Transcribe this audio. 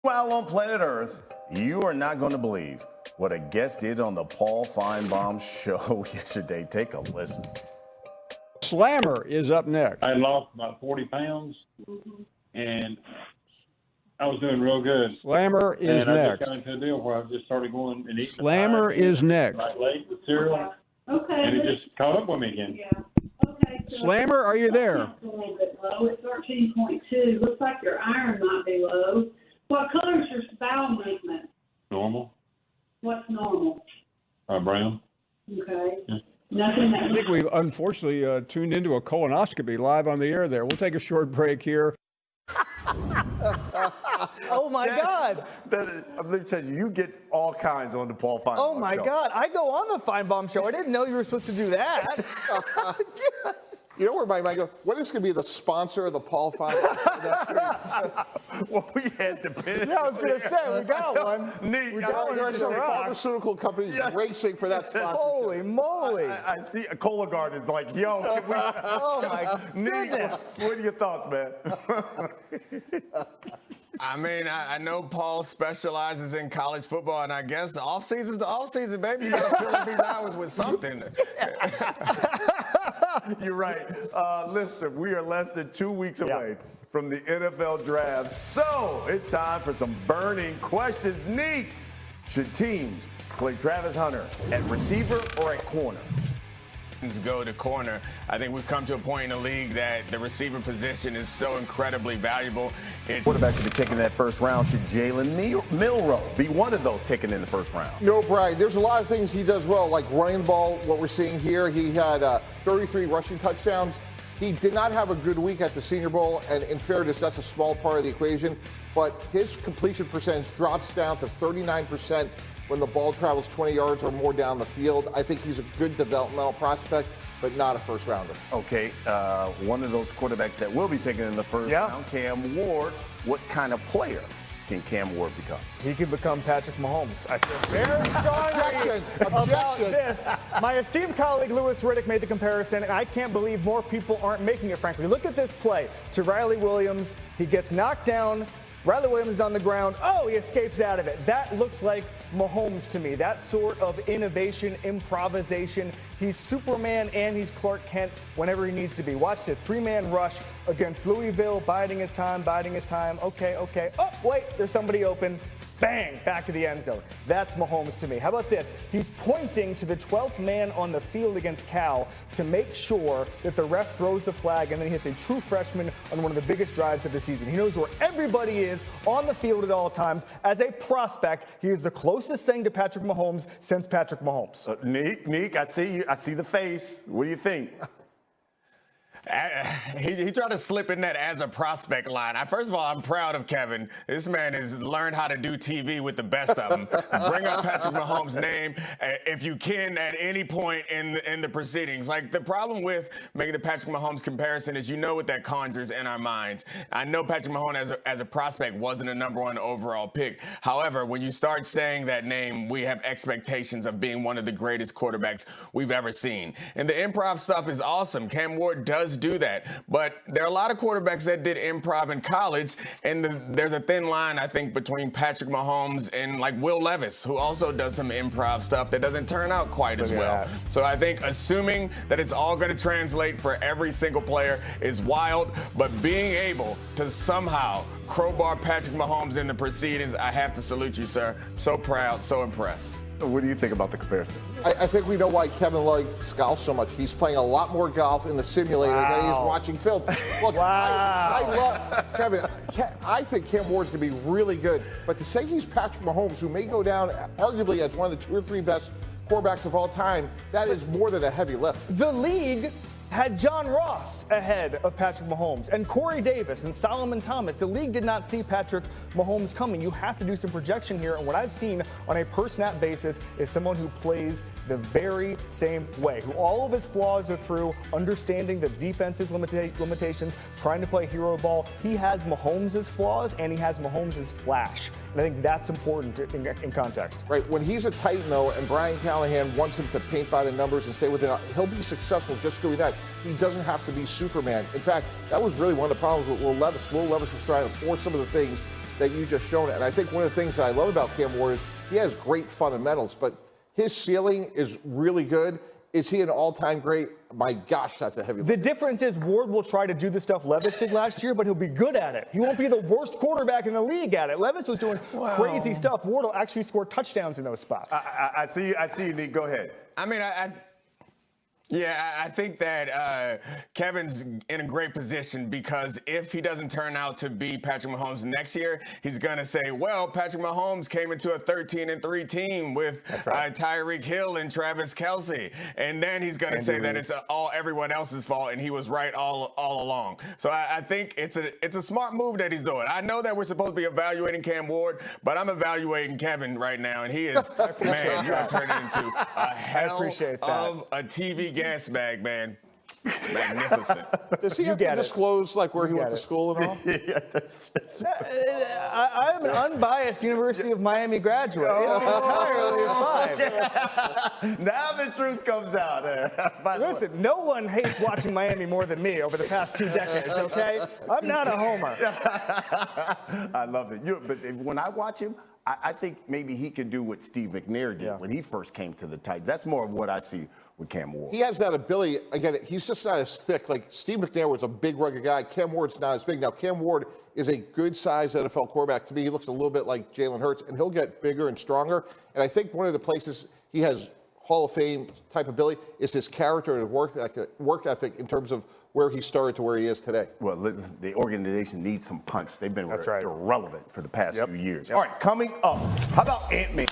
While on planet Earth, you are not going to believe what a guest did on the Paul Feinbaum show yesterday. Take a listen. Slammer is up next. I lost about 40 pounds, and I was doing real good. Slammer is and I next. just got into a deal where I just started going and eating. Slammer is next. Like late with cereal. Okay. And it just caught up with me again. Yeah. Okay. So Slammer, are you there? It's a little bit low. It's 13.2. Looks like your iron might be low. What color is your bowel movement? Normal. What's normal? Brown. Okay. Yeah. Nothing that. I think we've unfortunately tuned into a colonoscopy live on the air there. We'll take a short break here. Oh my God! I'm going to tell you, you get all kinds on the Paul Feinbaum show. Oh my God! I go on the Feinbaum show. I didn't know you were supposed to do that. Yes. You know where my mind goes? What is going to be the sponsor of the Paul Feinbaum? Well, we had the pin. Yeah, I was going to say, we got one. Neat. We got one. There's some pharmaceutical companies racing for that sponsor. Holy moly! I see a Cologuard is like, yo, can we? Oh my Neat. goodness! What are your thoughts, man? I mean, I know Paul specializes in college football, and I guess the offseason's the offseason, baby. You got to fill up these hours with something. You're right. Listen, we are less than 2 weeks away from the NFL draft, so it's time for some burning questions. Neat. Should teams play Travis Hunter at receiver or at corner? Go to corner. I think we've come to a point in the league that the receiver position is so incredibly valuable. Quarterback to be taken that first round. Should Jalen Milroe be one of those taken in the first round? No, Brian. There's a lot of things he does well, like running the ball. What we're seeing here, he had 33 rushing touchdowns. He did not have a good week at the Senior Bowl, and in fairness, that's a small part of the equation. But his completion percentage drops down to 39% when the ball travels 20 yards or more down the field. I think he's a good developmental prospect, but not a first rounder. Okay, one of those quarterbacks that will be taken in the first round, Cam Ward. What kind of player can Cam Ward become? He could become Patrick Mahomes. I feel very strongly about this. My esteemed colleague Louis Riddick made the comparison, and I can't believe more people aren't making it, frankly. Look at this play to Riley Williams. He gets knocked down. Riley Williams is on the ground. Oh, he escapes out of it. That looks like Mahomes to me. That sort of innovation, improvisation. He's Superman and he's Clark Kent whenever he needs to be. Watch this. 3-man rush against Louisville, biding his time. Okay. Oh, wait, there's somebody open. Bang, back to the end zone. That's Mahomes to me. How about this? He's pointing to the 12th man on the field against Cal to make sure that the ref throws the flag, and then he hits a true freshman on one of the biggest drives of the season. He knows where everybody is on the field at all times. As a prospect, he is the closest thing to Patrick Mahomes since Patrick Mahomes. Nick, I see you. I see the face. What do you think? He tried to slip in that as a prospect line. First of all, I'm proud of Kevin. This man has learned how to do TV with the best of them. Bring up Patrick Mahomes' name if you can at any point in the proceedings. Like, the problem with making the Patrick Mahomes comparison is, you know what that conjures in our minds. I know Patrick Mahomes as a prospect wasn't a #1 overall pick. However, when you start saying that name, we have expectations of being one of the greatest quarterbacks we've ever seen. And the improv stuff is awesome. Cam Ward does do that, but there are a lot of quarterbacks that did improv in college, and there's a thin line, I think, between Patrick Mahomes and like Will Levis, who also does some improv stuff that doesn't turn out quite as well. So I think assuming that it's all going to translate for every single player is wild, but being able to somehow crowbar Patrick Mahomes in the proceedings, I have to salute you, sir. So proud, so impressed. What do you think about the comparison? I think we know why Kevin likes golf so much. He's playing a lot more golf in the simulator than he is watching film. Look, I love Kevin. I think Cam Ward's going to be really good. But to say he's Patrick Mahomes, who may go down arguably as one of the 2 or 3 best quarterbacks of all time, that is more than a heavy lift. The league had John Ross ahead of Patrick Mahomes and Corey Davis and Solomon Thomas. The league did not see Patrick Mahomes coming. You have to do some projection here, and what I've seen on a per-snap basis is someone who plays the very same way, who all of his flaws are through, understanding the defense's limitations, trying to play hero ball. He has Mahomes' flaws, and he has Mahomes' flash. And I think that's important in context. Right. When he's a Titan, though, and Brian Callahan wants him to paint by the numbers and stay within it, he'll be successful just doing that. He doesn't have to be Superman. In fact, that was really one of the problems with Will Levis. Will Levis was trying to force some of the things that you just shown. And I think one of the things that I love about Cam Ward is he has great fundamentals, but his ceiling is really good. Is he an all-time great? My gosh, that's a heavy lift. The difference is Ward will try to do the stuff Levis did last year, but he'll be good at it. He won't be the worst quarterback in the league at it. Levis was doing crazy stuff. Ward will actually score touchdowns in those spots. I see you, Nick. Go ahead. I mean, I think that Kevin's in a great position because if he doesn't turn out to be Patrick Mahomes next year, he's going to say, well, Patrick Mahomes came into a 13-3 team with Tyreek Hill and Travis Kelce. And then he's going to say that it's all everyone else's fault and he was right all along. So I think it's a smart move that he's doing. I know that we're supposed to be evaluating Cam Ward, but I'm evaluating Kevin right now. And he is, man, you are turning into a hell of a TV gas bag, man. Magnificent. Does he have to disclose like where he went to school and all? I'm an unbiased University of Miami graduate. It's entirely fine. Now the truth comes out. Listen, no one hates watching Miami more than me over the past 2 decades, okay? I'm not a homer. I love it. But when I watch him, I think maybe he can do what Steve McNair did when he first came to the Titans. That's more of what I see with Cam Ward. He has that ability. Again, he's just not as thick. Like Steve McNair was a big, rugged guy. Cam Ward's not as big. Now, Cam Ward is a good-sized NFL quarterback. To me, he looks a little bit like Jalen Hurts, and he'll get bigger and stronger. And I think one of the places he has Hall of Fame type ability is his character and work ethic in terms of where he started to where he is today. Well, the organization needs some punch. They've been irrelevant for the past few years. All right, coming up, how about Ant-Man?